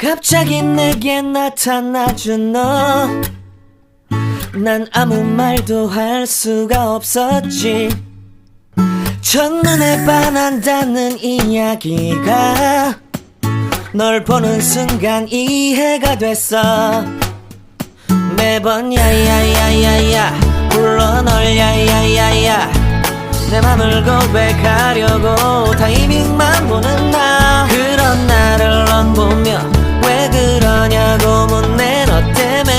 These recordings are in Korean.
갑자기 내게 나타나준 너, 난 아무 말도 할 수가 없었지. 첫눈에 반한다는 이야기가 널 보는 순간 이해가 됐어. 매번 야야야야야 불러 널 야야야야, 내 맘을 고백하려고 타이밍만 보는 나. 그런 나를 넌 보며 왜 그러냐고 묻네. 너 때문에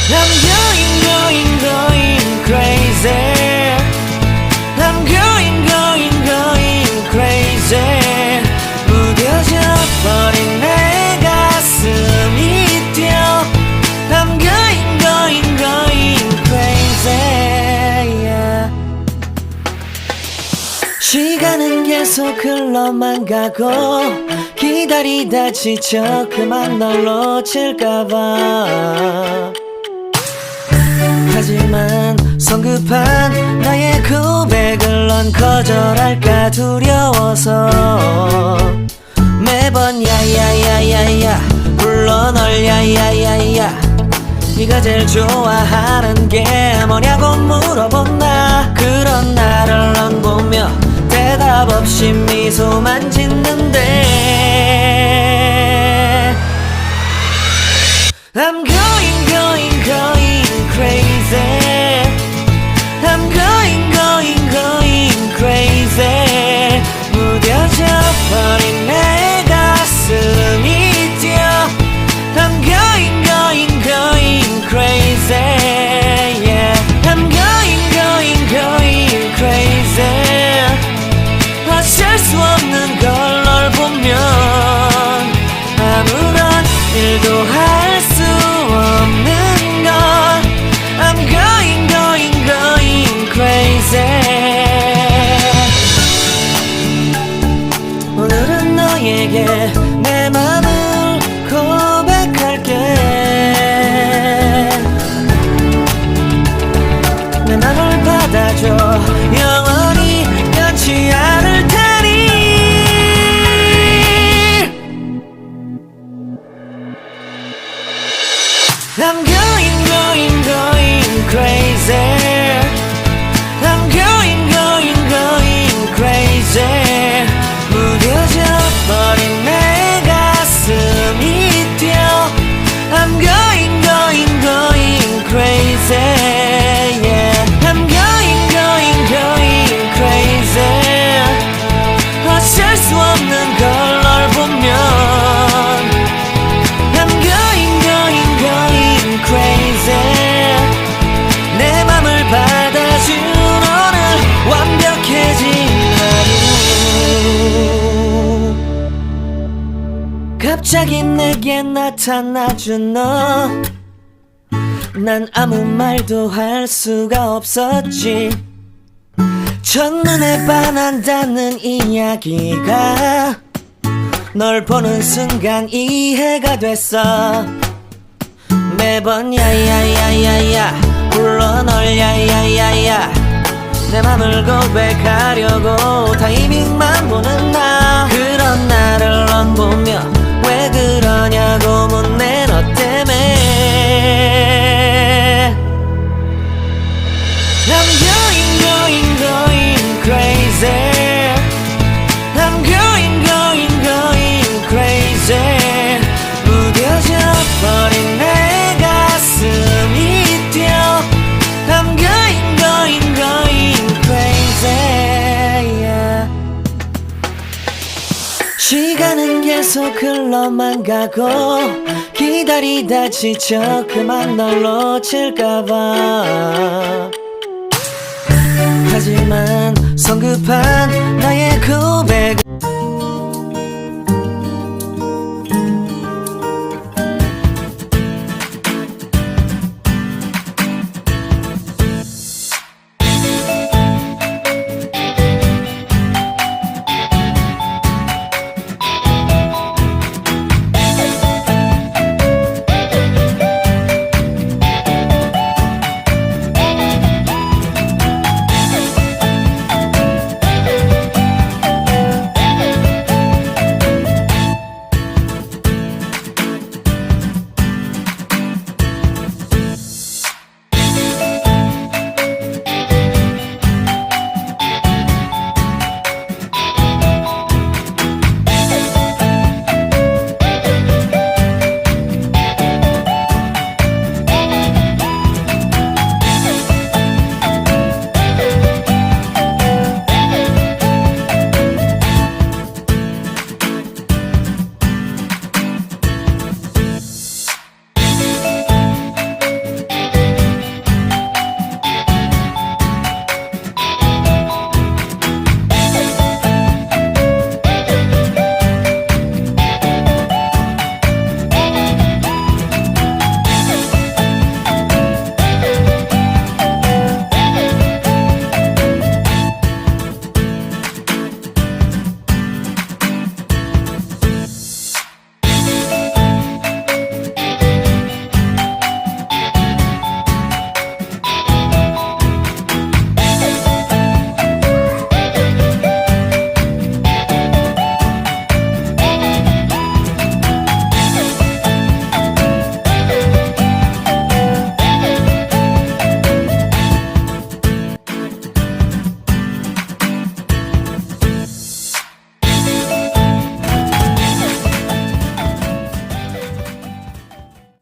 I'm going crazy. I'm going crazy. 무뎌져 버린 내 가슴이 뛰어. I'm going crazy, yeah. 시간은 계속 흘러만 가고 기다리다 지쳐 그만 널 놓칠까봐. 하지만 성급한 나의 고백을 넌 거절할까 두려워서 매번 야야야야야 불러 널 야야야야. 네가 제일 좋아하는 게 뭐냐고 물어본 나. 그런 나를 넌 보며 대답 없이 미소만 짓는데 I'm going crazy. I'm going crazy. 무뎌져 버린 내 가슴이 뛰어. I'm going crazy, yeah. I'm going crazy. 어쩔 수 없는 걸 널 보면 아무런 일도 할 수 없는 걸. I'm going crazy. 오늘은 너에게 내 맘을 고백할게. 내 맘을 받아줘. 영원히 변치 않을 테니. I'm going crazy. I'm going crazy. 무뎌져 버린 내 가슴이 뛰어. I'm going crazy, yeah. I'm going crazy. 어쩔 수 없는 걸 널 보면 I'm going crazy. 내 맘을 받아준 오늘 완벽해진 하루. 갑자기 내게 나타나준 너, 난 아무 말도 할 수가 없었지. 첫눈에 반한다는 이야기가 널 보는 순간 이해가 됐어. 매번 야야야야야 불러 널 야야야야, 내 맘을 고백하려고 타이밍만 보는 나. 그런 나를 넌 보며 왜 그러냐고 묻네. 너 때문에 I'm going crazy. I'm going crazy. 무뎌져 버린 내 가슴이 뛰어. I'm going crazy, yeah. 시간은 계속 흘러만 가고 기다리다 지쳐 그만 널 놓칠까봐. 하지만 성급한 나의 고백